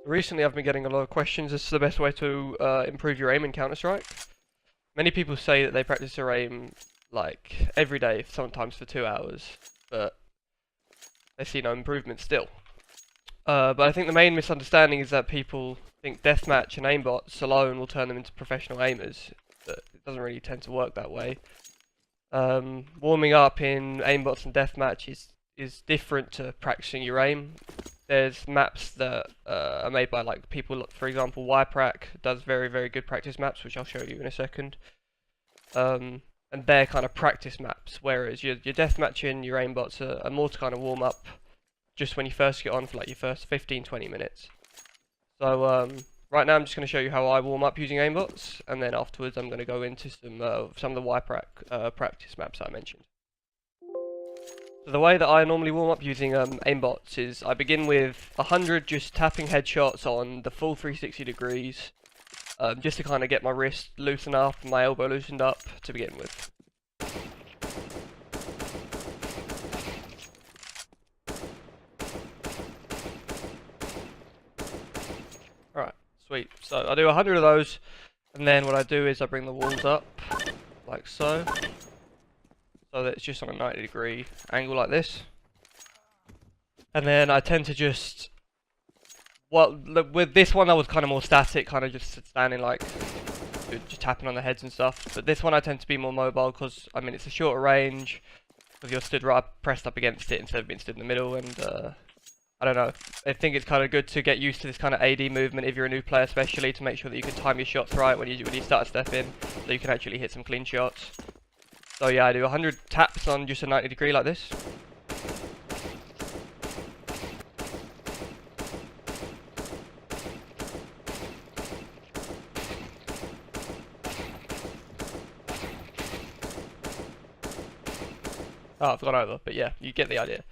Recently I've been getting a lot of questions as to the best way to improve your aim in Counter-Strike. Many people say that they practice their aim like every day, sometimes for 2 hours, but they see no improvement still. But I think the main misunderstanding is that people think deathmatch and aimbots alone will turn them into professional aimers, but it doesn't really tend to work that way. Warming up in aimbots and deathmatch is different to practicing your aim. There's maps that are made by like people, for example, YPrac does very good practice maps, which I'll show you in a second. And they're kind of practice maps, whereas your deathmatch and your aimbots are more to kind of warm up just when you first get on for like your first 15-20 minutes. So right now I'm just going to show you how I warm up using aimbots, and then afterwards I'm going to go into some of the YPrac practice maps I mentioned. So the way that I normally warm up using aimbots is I begin with 100 just tapping headshots on the full 360 degrees, just to kind of get my wrist loosened up and my elbow loosened up to begin with. Alright, sweet. So I do 100 of those, and then what I do is I bring the walls up, like so. So that it's just on a 90-degree angle like this. And then I tend to just... Well, with this one I was kind of more static, kind of just standing like... just tapping on the heads and stuff. But this one I tend to be more mobile because, I mean, it's a shorter range. Because you're stood right pressed up against it instead of being stood in the middle, and... I don't know, I think it's kind of good to get used to this kind of AD movement if you're a new player, especially to make sure that you can time your shots right when you start stepping, so you can actually hit some clean shots. So yeah, I do 100 taps on just a 90-degree like this. Oh, I've gone over, but yeah, you get the idea.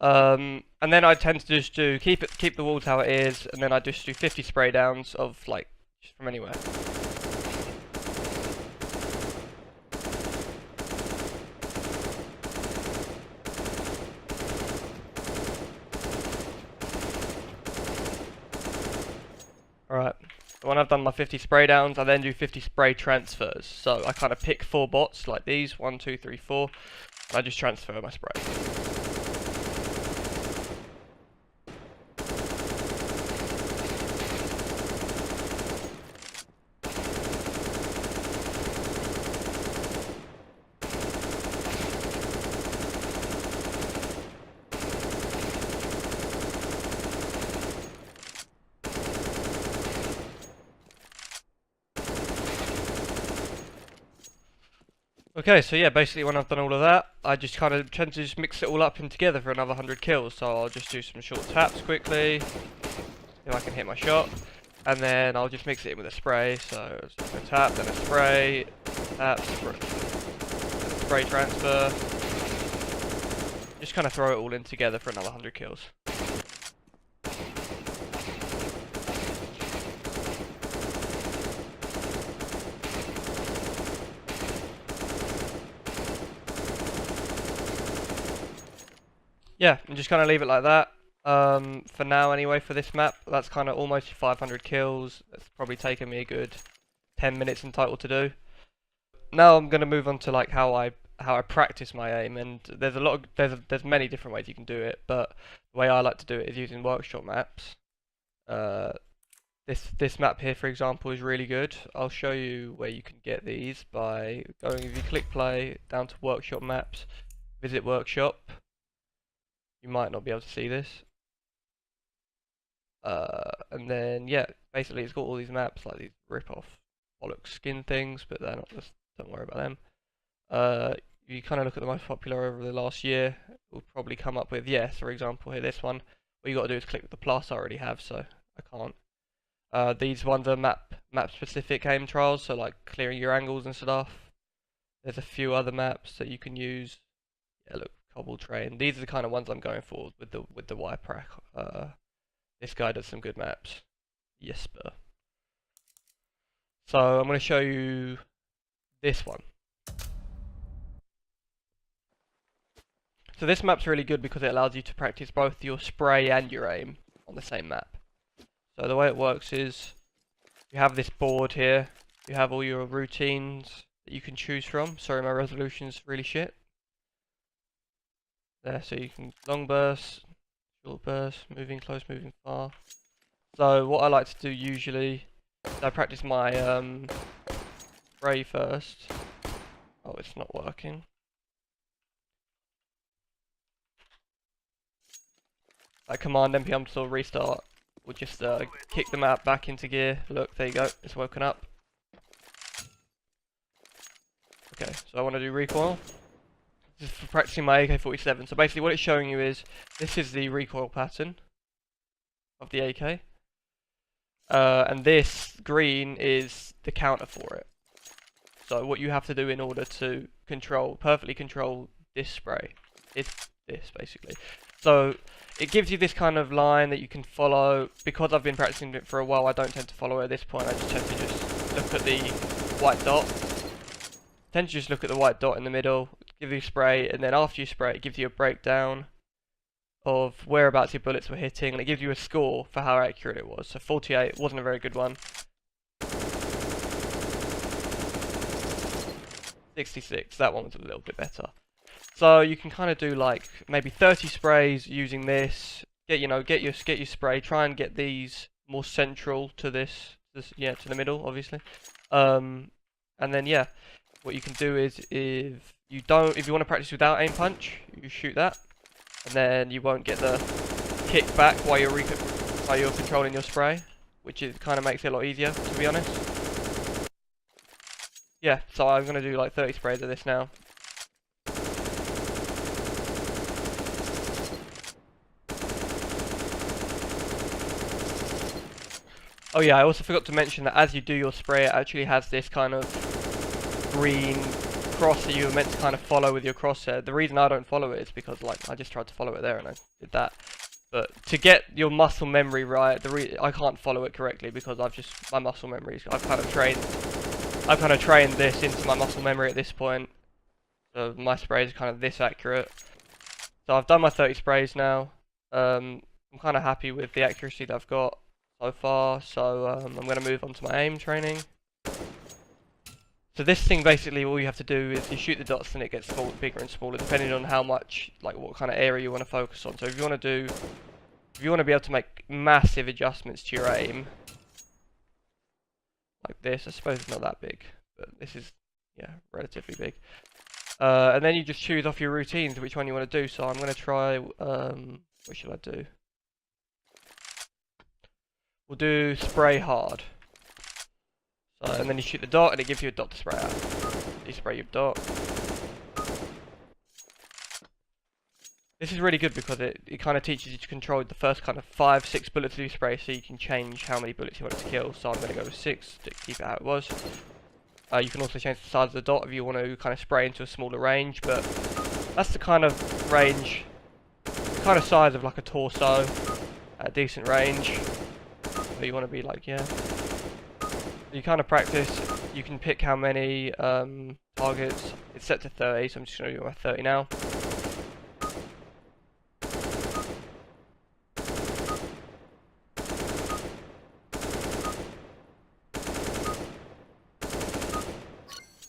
And then I tend to just keep the walls how it is, and then I just do 50 spray downs of like just from anywhere. Alright, when I've done my 50 spray downs, I then do 50 spray transfers. So I kind of pick 4 bots like these, 1, 2, 3, 4, and I just transfer my spray. Okay, so yeah, basically when I've done all of that, I just kind of tend to just mix it all up in together for another 100 kills. So I'll just do some short taps quickly, if I can hit my shot, and then I'll just mix it in with a spray. So a tap, then a spray, tap, spray transfer. Just kind of throw it all in together for another 100 kills. Yeah, and just kind of leave it like that. For now anyway, for this map, that's kind of almost 500 kills. It's probably taken me a good 10 minutes in total to do. Now I'm going to move on to like how I practice my aim, and there's many different ways you can do it, but the way I like to do it is using workshop maps. This map here, for example, is really good. I'll show you where you can get these by going, if you click play, down to workshop maps, visit workshop. You might not be able to see this. And then, yeah, basically it's got all these maps, like these rip-off bollocks skin things, but they're not, just don't worry about them. You kind of look at the most popular over the last year, we'll probably come up with, yes, for example, here, this one. What you got to do is click the plus, I already have, so I can't. These ones are map-specific aim trials, so like clearing your angles and stuff. There's a few other maps that you can use. Yeah, look. Cobble train. These are the kind of ones I'm going for with the YPrac. This guy does some good maps. Jesper. So I'm going to show you this one. So this map's really good because it allows you to practice both your spray and your aim on the same map. So the way it works is you have this board here. You have all your routines that you can choose from. Sorry, my resolution's really shit. There, so you can long burst, short burst, moving close, moving far. So what I like to do usually is I practice my spray first. Oh, it's not working. I command npm to restart. We'll just kick the map back into gear. Look, there you go. It's woken up. Okay, so I want to do recoil. This is for practicing my AK-47. So basically what it's showing you is, this is the recoil pattern of the AK. And this green is the counter for it. So what you have to do in order to perfectly control this spray is this, basically. So it gives you this kind of line that you can follow. Because I've been practicing it for a while, I don't tend to follow it at this point. I just tend to just look at the white dot. Tend to just look at the white dot in the middle, give you a spray, and then after you spray, it gives you a breakdown of whereabouts your bullets were hitting, and it gives you a score for how accurate it was. So 48 wasn't a very good one. 66, that one was a little bit better. So you can kind of do like maybe 30 sprays using this. Get your spray. Try and get these more central to this to the middle, obviously. And then yeah, what you can do is if you want to practice without aim punch, you shoot that, and then you won't get the kick back while you're controlling your spray, which kind of makes it a lot easier, to be honest. Yeah, so I'm gonna do like 30 sprays of this now. Oh yeah, I also forgot to mention that as you do your spray, it actually has this kind of green cross that you were meant to kind of follow with your crosshair. The reason I don't follow it is because like I just tried to follow it there and I did that. But to get your muscle memory right, I can't follow it correctly because my muscle memory. I've kind of trained this into my muscle memory at this point. So my spray is kind of this accurate. So I've done my 30 sprays now. I'm kind of happy with the accuracy that I've got so far. So I'm going to move on to my aim training. So this thing basically, all you have to do is you shoot the dots and it gets bigger and smaller depending on how much, like what kind of area you want to focus on. So if you want to be able to make massive adjustments to your aim, like this, I suppose it's not that big, but this is, yeah, relatively big. And then you just choose off your routines which one you want to do. So I'm going to try, what should I do? We'll do spray hard. And then you shoot the dot and it gives you a dot to spray out. You spray your dot. This is really good because it kind of teaches you to control the first kind of 5-6 bullets you spray, so you can change how many bullets you want it to kill. So I'm going to go with 6 to keep it how it was. You can also change the size of the dot if you want to kind of spray into a smaller range, but that's the kind of range, the kind of size of like a torso at a decent range. So you want to be like, yeah. You kind of practice, you can pick how many targets. It's set to 30, so I'm just going to do my 30 now.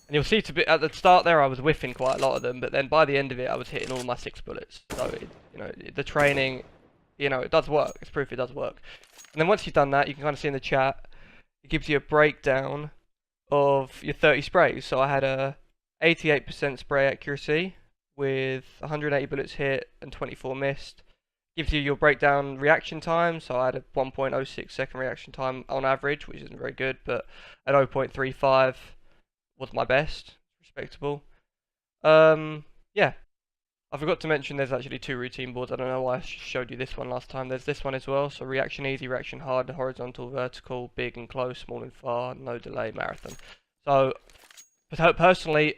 And you'll see at the start there I was whiffing quite a lot of them, but then by the end of it I was hitting all my 6 bullets. So the training, it does work. It's proof it does work. And then once you've done that, you can kind of see in the chat, it gives you a breakdown of your 30 sprays. So I had a 88% spray accuracy with 180 bullets hit and 24 missed. Gives you your breakdown reaction time. So I had a 1.06 second reaction time on average, which isn't very good, but at 0.35 was my best. Respectable. Yeah. I forgot to mention there's actually 2 routine boards. I don't know why I showed you this one last time. There's this one as well. So reaction easy, reaction hard, horizontal, vertical, big and close, small and far, no delay, marathon. So personally,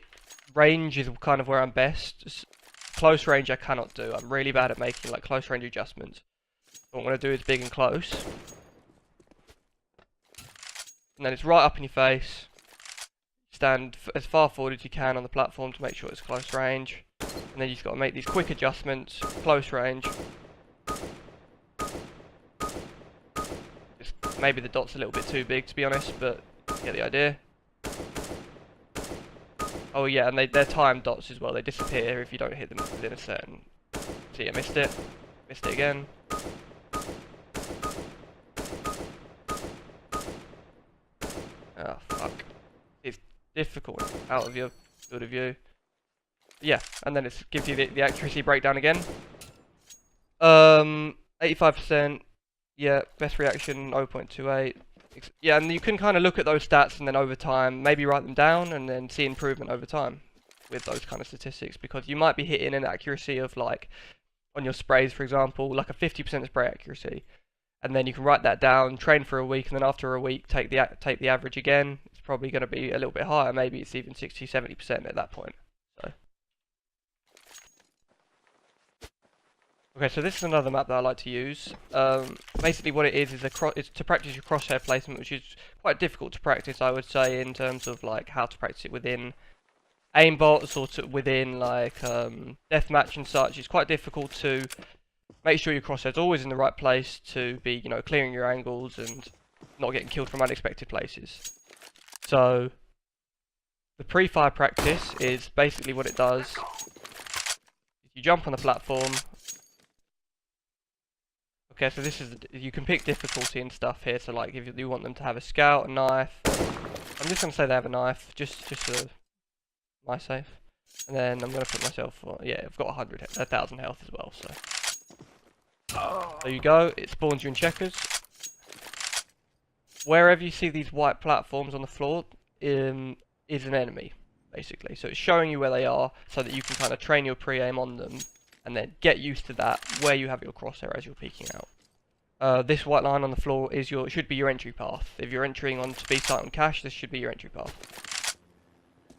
range is kind of where I'm best. Close range I cannot do. I'm really bad at making like close range adjustments. What I'm going to do is big and close. And then it's right up in your face. Stand as far forward as you can on the platform to make sure it's close range. And then you've got to make these quick adjustments, close range. Just Maybe the dot's a little bit too big, to be honest, but you get the idea. Oh yeah, and they're timed dots as well. They disappear if you don't hit them within a certain... See, I missed it. Missed it again. Oh, fuck. It's difficult out of your field of view. Yeah, and then it gives you the accuracy breakdown again. 85%. Yeah, best reaction 0.28. Yeah, and you can kind of look at those stats and then over time, maybe write them down and then see improvement over time with those kind of statistics, because you might be hitting an accuracy of, like, on your sprays, for example, like a 50% spray accuracy. And then you can write that down, train for a week, and then after a week, take the average again. It's probably going to be a little bit higher. Maybe it's even 60, 70% at that point. So. Okay, so this is another map that I like to use. Basically what it is it's to practice your crosshair placement, which is quite difficult to practice, I would say, in terms of like how to practice it within aimbots or within like deathmatch and such. It's quite difficult to make sure your crosshair's always in the right place to be, you know, clearing your angles and not getting killed from unexpected places. So the pre-fire practice is basically what it does. You jump on the platform. Okay, so this is, you can pick difficulty and stuff here. So like if you want them to have a scout, a knife, I'm just gonna say they have a knife, just for my safe. And then I'm gonna put myself on, yeah, I've got 1,000 health as well. So there you go. It spawns you in checkers. Wherever you see these white platforms on the floor, is an enemy, basically. So it's showing you where they are, so that you can kind of train your pre-aim on them, and then get used to that where you have your crosshair as you're peeking out. This white line on the floor is should be your entry path. If you're entering onto B site on cache, this should be your entry path.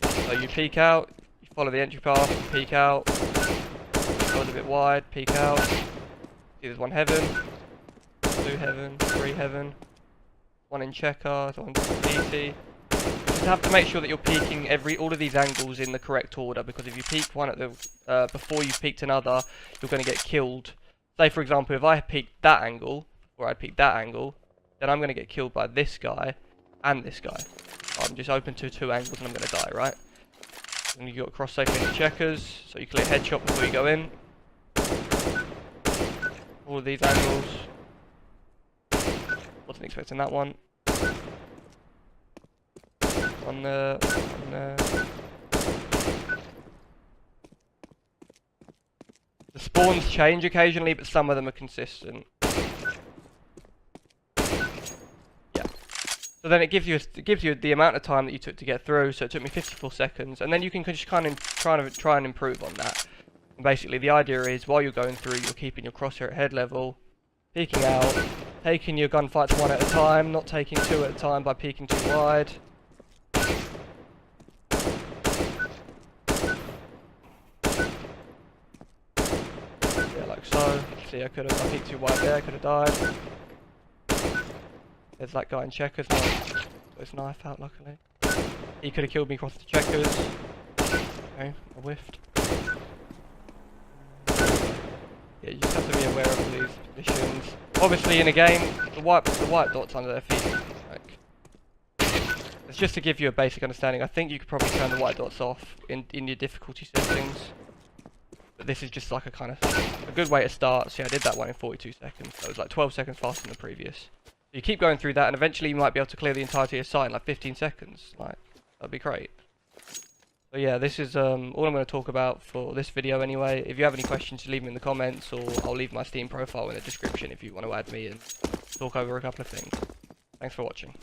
So you peek out, you follow the entry path, peek out, go a bit wide, peek out. See, there's one heaven, 2 heaven, 3 heaven, 1 in checker, 1 PT. You have to make sure that you're peeking all of these angles in the correct order, because if you peek one at the before you've peeked another, you're going to get killed. Say for example, if I peeked that angle before I peeked that angle, then I'm going to get killed by this guy and this guy. I'm just open to 2 angles and I'm going to die, right? And you got cross safe into checkers, so you clear headshot before you go in. All of these angles. Wasn't expecting that one. On there. The spawns change occasionally, but some of them are consistent. Yeah. So then it gives you the amount of time that you took to get through. So it took me 54 seconds, and then you can just kind of try and improve on that. And basically, the idea is while you're going through, you're keeping your crosshair at head level, peeking out, taking your gunfights 1 at a time, not taking 2 at a time by peeking too wide. Yeah, like so. See, I peeked too wide there, I could have died. There's that guy in checkers, got his knife out luckily. He could have killed me across the checkers. Okay, I whiffed. Yeah, you just have to be aware of all these positions. Obviously in a game, the white dots under their feet, like, it's just to give you a basic understanding. I think you could probably turn the white dots off in your difficulty settings. But this is just like a good way to start. See, I did that one in 42 seconds. So it was like 12 seconds faster than the previous. So you keep going through that, and eventually you might be able to clear the entirety of site in like 15 seconds. Like, that'd be great. So yeah, this is all I'm going to talk about for this video anyway. If you have any questions, leave them in the comments, or I'll leave my Steam profile in the description if you want to add me and talk over a couple of things. Thanks for watching.